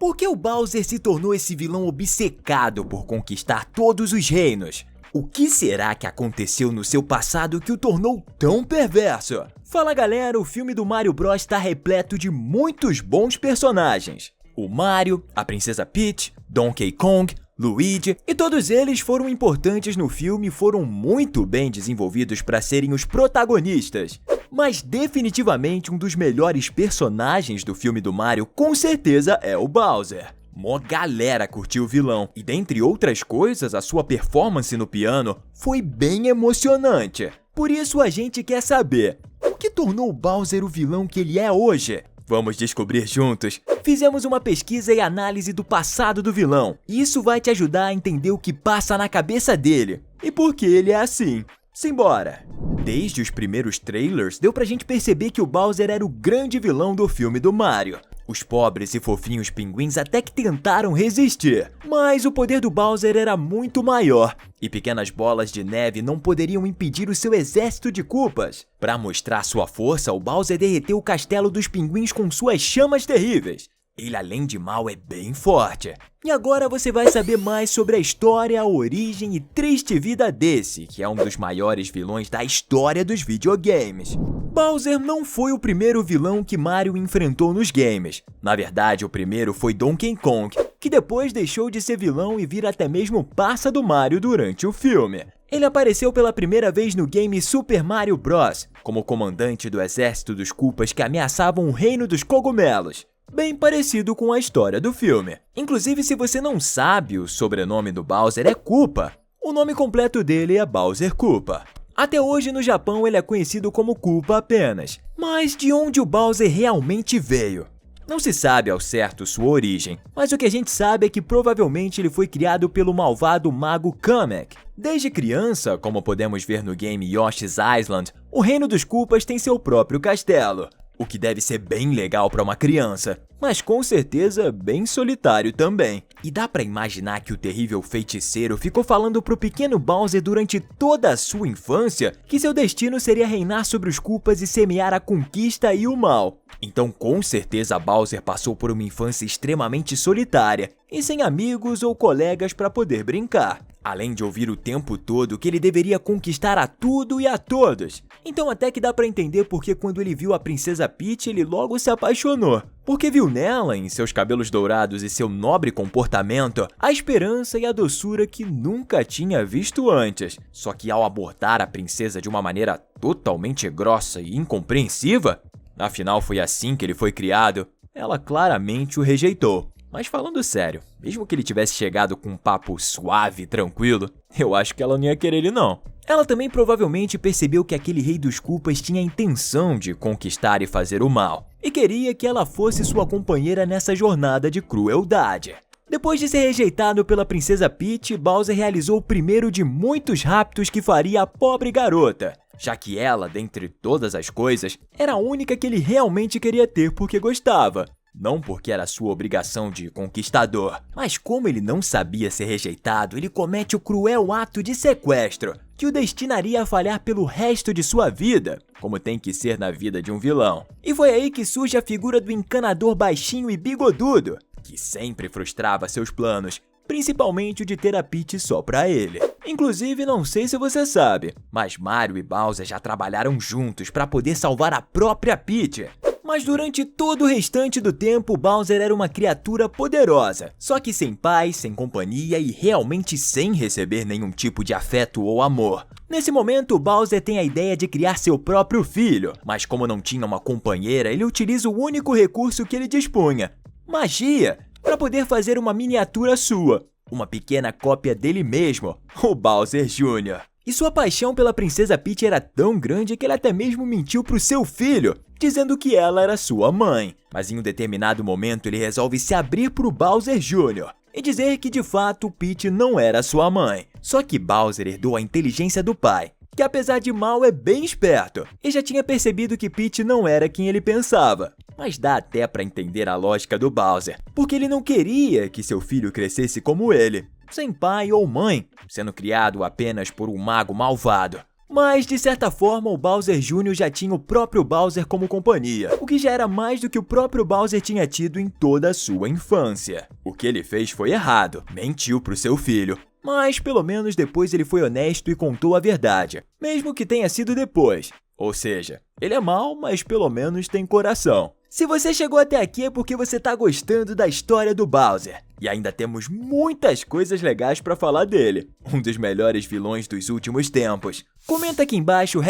Por que o Bowser se tornou esse vilão obcecado por conquistar todos os reinos? O que será que aconteceu no seu passado que o tornou tão perverso? Fala galera, o filme do Mario Bros está repleto de muitos bons personagens. O Mario, a Princesa Peach, Donkey Kong, Luigi, e todos eles foram importantes no filme e foram muito bem desenvolvidos para serem os protagonistas. Mas definitivamente um dos melhores personagens do filme do Mario com certeza é o Bowser. Mó galera curtiu o vilão e dentre outras coisas a sua performance no piano foi bem emocionante. Por isso a gente quer saber, o que tornou o Bowser o vilão que ele é hoje? Vamos descobrir juntos. Fizemos uma pesquisa e análise do passado do vilão. Isso vai te ajudar a entender o que passa na cabeça dele e por que ele é assim. Simbora! Desde os primeiros trailers, deu pra gente perceber que o Bowser era o grande vilão do filme do Mario. Os pobres e fofinhos pinguins até que tentaram resistir, mas o poder do Bowser era muito maior, e pequenas bolas de neve não poderiam impedir o seu exército de Koopas. Para mostrar sua força, o Bowser derreteu o castelo dos pinguins com suas chamas terríveis. Ele, além de mal, é bem forte. E agora você vai saber mais sobre a história, a origem e triste vida desse, que é um dos maiores vilões da história dos videogames. Bowser não foi o primeiro vilão que Mario enfrentou nos games. Na verdade, o primeiro foi Donkey Kong, que depois deixou de ser vilão e vira até mesmo parça do Mario durante o filme. Ele apareceu pela primeira vez no game Super Mario Bros., como comandante do exército dos Koopas que ameaçavam o reino dos cogumelos. Bem parecido com a história do filme. Inclusive, se você não sabe, o sobrenome do Bowser é Koopa. O nome completo dele é Bowser Koopa. Até hoje no Japão ele é conhecido como Koopa apenas. Mas de onde o Bowser realmente veio? Não se sabe ao certo sua origem, mas o que a gente sabe é que provavelmente ele foi criado pelo malvado mago Kamek. Desde criança, como podemos ver no game Yoshi's Island, o reino dos Koopas tem seu próprio castelo. O que deve ser bem legal para uma criança, mas com certeza bem solitário também. E dá para imaginar que o terrível feiticeiro ficou falando pro pequeno Bowser durante toda a sua infância que seu destino seria reinar sobre os Koopas e semear a conquista e o mal. Então com certeza Bowser passou por uma infância extremamente solitária e sem amigos ou colegas para poder brincar. Além de ouvir o tempo todo que ele deveria conquistar a tudo e a todos. Então até que dá pra entender porque quando ele viu a Princesa Peach, ele logo se apaixonou. Porque viu nela, em seus cabelos dourados e seu nobre comportamento, a esperança e a doçura que nunca tinha visto antes. Só que ao abordar a princesa de uma maneira totalmente grossa e incompreensiva, afinal foi assim que ele foi criado, ela claramente o rejeitou. Mas falando sério, mesmo que ele tivesse chegado com um papo suave e tranquilo, eu acho que ela não ia querer ele não. Ela também provavelmente percebeu que aquele rei dos Koopas tinha a intenção de conquistar e fazer o mal, e queria que ela fosse sua companheira nessa jornada de crueldade. Depois de ser rejeitado pela Princesa Peach, Bowser realizou o primeiro de muitos raptos que faria a pobre garota, já que ela, dentre todas as coisas, era a única que ele realmente queria ter porque gostava. Não porque era sua obrigação de conquistador, mas como ele não sabia ser rejeitado, ele comete o cruel ato de sequestro, que o destinaria a falhar pelo resto de sua vida, como tem que ser na vida de um vilão. E foi aí que surge a figura do encanador baixinho e bigodudo, que sempre frustrava seus planos, principalmente o de ter a Peach só pra ele. Inclusive, não sei se você sabe, mas Mario e Bowser já trabalharam juntos para poder salvar a própria Peach. Mas durante todo o restante do tempo, Bowser era uma criatura poderosa, só que sem pai, sem companhia e realmente sem receber nenhum tipo de afeto ou amor. Nesse momento, Bowser tem a ideia de criar seu próprio filho, mas como não tinha uma companheira, ele utiliza o único recurso que ele dispunha: magia, para poder fazer uma miniatura sua, uma pequena cópia dele mesmo, o Bowser Jr. E sua paixão pela Princesa Peach era tão grande que ele até mesmo mentiu pro seu filho, dizendo que ela era sua mãe. Mas em um determinado momento ele resolve se abrir pro Bowser Jr. e dizer que de fato Peach não era sua mãe. Só que Bowser herdou a inteligência do pai, que apesar de mal é bem esperto, e já tinha percebido que Peach não era quem ele pensava. Mas dá até pra entender a lógica do Bowser, porque ele não queria que seu filho crescesse como ele, sem pai ou mãe, sendo criado apenas por um mago malvado. Mas, de certa forma, o Bowser Jr. já tinha o próprio Bowser como companhia, o que já era mais do que o próprio Bowser tinha tido em toda a sua infância. O que ele fez foi errado, mentiu pro seu filho. Mas, pelo menos depois ele foi honesto e contou a verdade, mesmo que tenha sido depois. Ou seja, ele é mau, mas pelo menos tem coração. Se você chegou até aqui é porque você tá gostando da história do Bowser. E ainda temos muitas coisas legais pra falar dele. Um dos melhores vilões dos últimos tempos. Comenta aqui embaixo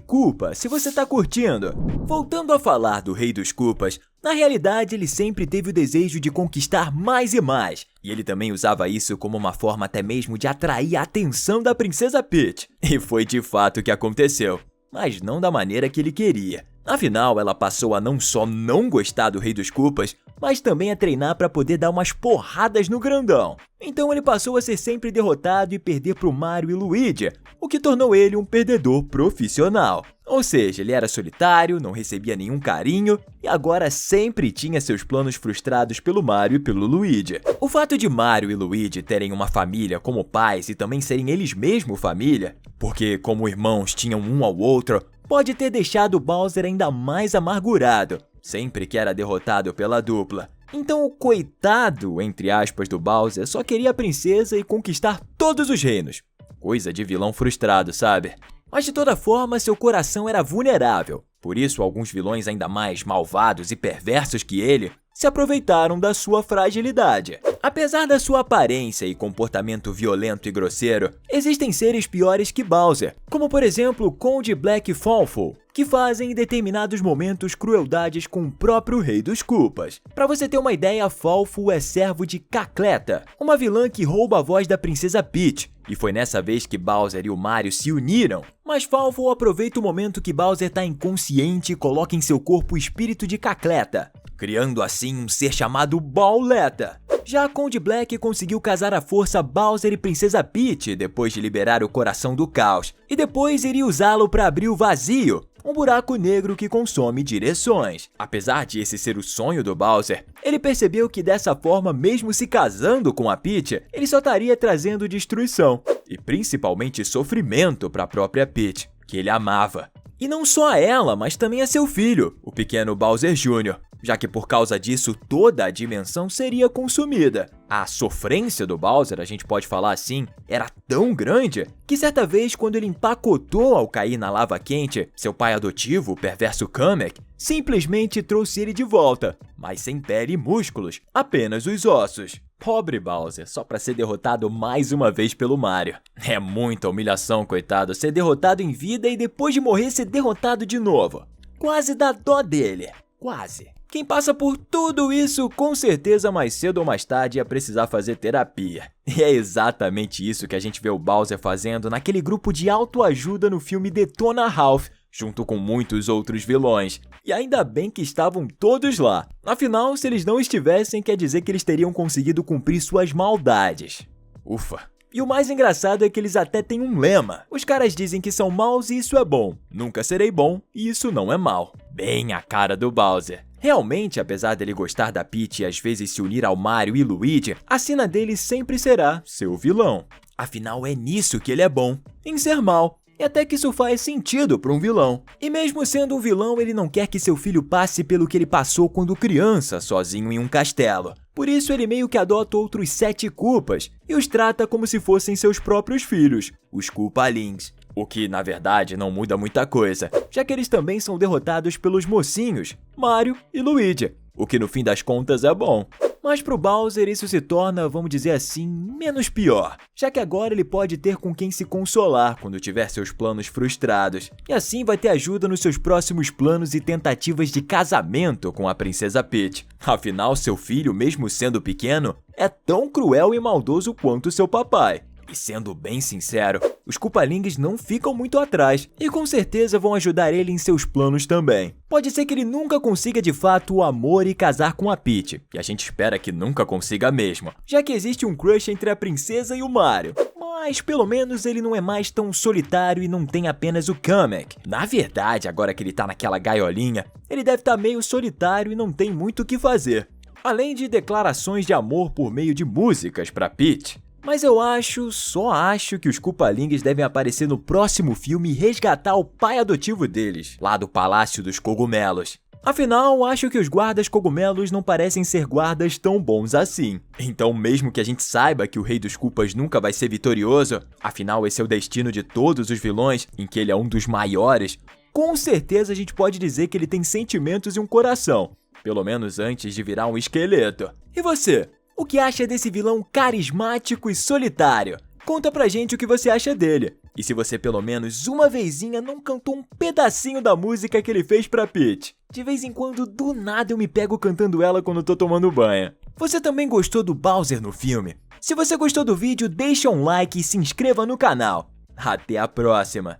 #culpa se você tá curtindo. Voltando a falar do Rei dos Koopas, na realidade ele sempre teve o desejo de conquistar mais e mais. E ele também usava isso como uma forma até mesmo de atrair a atenção da Princesa Peach. E foi de fato o que aconteceu. Mas não da maneira que ele queria. Afinal, ela passou a não só não gostar do Rei dos Koopas, mas também a treinar para poder dar umas porradas no grandão. Então ele passou a ser sempre derrotado e perder pro Mario e Luigi, o que tornou ele um perdedor profissional. Ou seja, ele era solitário, não recebia nenhum carinho e agora sempre tinha seus planos frustrados pelo Mario e pelo Luigi. O fato de Mario e Luigi terem uma família como pais e também serem eles mesmos família, porque como irmãos tinham um ao outro, pode ter deixado Bowser ainda mais amargurado, sempre que era derrotado pela dupla. Então o coitado, entre aspas, do Bowser só queria a princesa e conquistar todos os reinos. Coisa de vilão frustrado, sabe? Mas de toda forma, seu coração era vulnerável. Por isso, alguns vilões ainda mais malvados e perversos que ele se aproveitaram da sua fragilidade. Apesar da sua aparência e comportamento violento e grosseiro, existem seres piores que Bowser, como por exemplo o Conde Black Falful, que fazem em determinados momentos crueldades com o próprio Rei dos Koopas. Pra você ter uma ideia, Falful é servo de Cacleta, uma vilã que rouba a voz da Princesa Peach, e foi nessa vez que Bowser e o Mario se uniram. Mas Falful aproveita o momento que Bowser tá inconsciente e coloca em seu corpo o espírito de Cacleta, criando assim um ser chamado Bowletta. Já Conde Black conseguiu casar à força Bowser e Princesa Peach depois de liberar o Coração do Caos, e depois iria usá-lo para abrir o Vazio, um buraco negro que consome direções. Apesar de esse ser o sonho do Bowser, ele percebeu que dessa forma, mesmo se casando com a Peach, ele só estaria trazendo destruição, e principalmente sofrimento para a própria Peach, que ele amava. E não só a ela, mas também a seu filho, o pequeno Bowser Jr., já que por causa disso toda a dimensão seria consumida. A sofrência do Bowser, a gente pode falar assim, era tão grande que certa vez quando ele empacotou ao cair na lava quente, seu pai adotivo, o perverso Kamek, simplesmente trouxe ele de volta, mas sem pele e músculos, apenas os ossos. Pobre Bowser, só pra ser derrotado mais uma vez pelo Mario. É muita humilhação, coitado, ser derrotado em vida e depois de morrer ser derrotado de novo. Quase dá dó dele, quase. Quem passa por tudo isso, com certeza mais cedo ou mais tarde ia precisar fazer terapia. E é exatamente isso que a gente vê o Bowser fazendo naquele grupo de autoajuda no filme Detona Ralph, junto com muitos outros vilões. E ainda bem que estavam todos lá. Afinal, se eles não estivessem, quer dizer que eles teriam conseguido cumprir suas maldades. Ufa! E o mais engraçado é que eles até têm um lema. Os caras dizem que são maus e isso é bom. Nunca serei bom e isso não é mal. Bem a cara do Bowser. Realmente, apesar dele gostar da Peach e às vezes se unir ao Mario e Luigi, a sina dele sempre será seu vilão. Afinal, é nisso que ele é bom, em ser mal. E até que isso faz sentido para um vilão. E mesmo sendo um vilão, ele não quer que seu filho passe pelo que ele passou quando criança, sozinho em um castelo. Por isso ele meio que adota outros 7 Koopas e os trata como se fossem seus próprios filhos, os Koopalings. O que, na verdade, não muda muita coisa, já que eles também são derrotados pelos mocinhos, Mario e Luigi, o que no fim das contas é bom. Mas pro Bowser isso se torna, vamos dizer assim, menos pior, já que agora ele pode ter com quem se consolar quando tiver seus planos frustrados, e assim vai ter ajuda nos seus próximos planos e tentativas de casamento com a Princesa Peach. Afinal, seu filho, mesmo sendo pequeno, é tão cruel e maldoso quanto seu papai. E sendo bem sincero, os Koopalings não ficam muito atrás e com certeza vão ajudar ele em seus planos também. Pode ser que ele nunca consiga de fato o amor e casar com a Peach, e a gente espera que nunca consiga mesmo, já que existe um crush entre a princesa e o Mario. Mas pelo menos ele não é mais tão solitário e não tem apenas o Kamek. Na verdade, agora que ele tá naquela gaiolinha, ele deve estar meio solitário e não tem muito o que fazer. Além de declarações de amor por meio de músicas pra Peach. Mas eu só acho que os Koopalings devem aparecer no próximo filme e resgatar o pai adotivo deles, lá do Palácio dos Cogumelos. Afinal, acho que os guardas cogumelos não parecem ser guardas tão bons assim. Então, mesmo que a gente saiba que o Rei dos Koopas nunca vai ser vitorioso, afinal esse é o destino de todos os vilões, em que ele é um dos maiores, com certeza a gente pode dizer que ele tem sentimentos e um coração, pelo menos antes de virar um esqueleto. E você? O que acha desse vilão carismático e solitário? Conta pra gente o que você acha dele. E se você pelo menos uma vezinha não cantou um pedacinho da música que ele fez pra Peach. De vez em quando, do nada eu me pego cantando ela quando tô tomando banho. Você também gostou do Bowser no filme? Se você gostou do vídeo, deixa um like e se inscreva no canal. Até a próxima!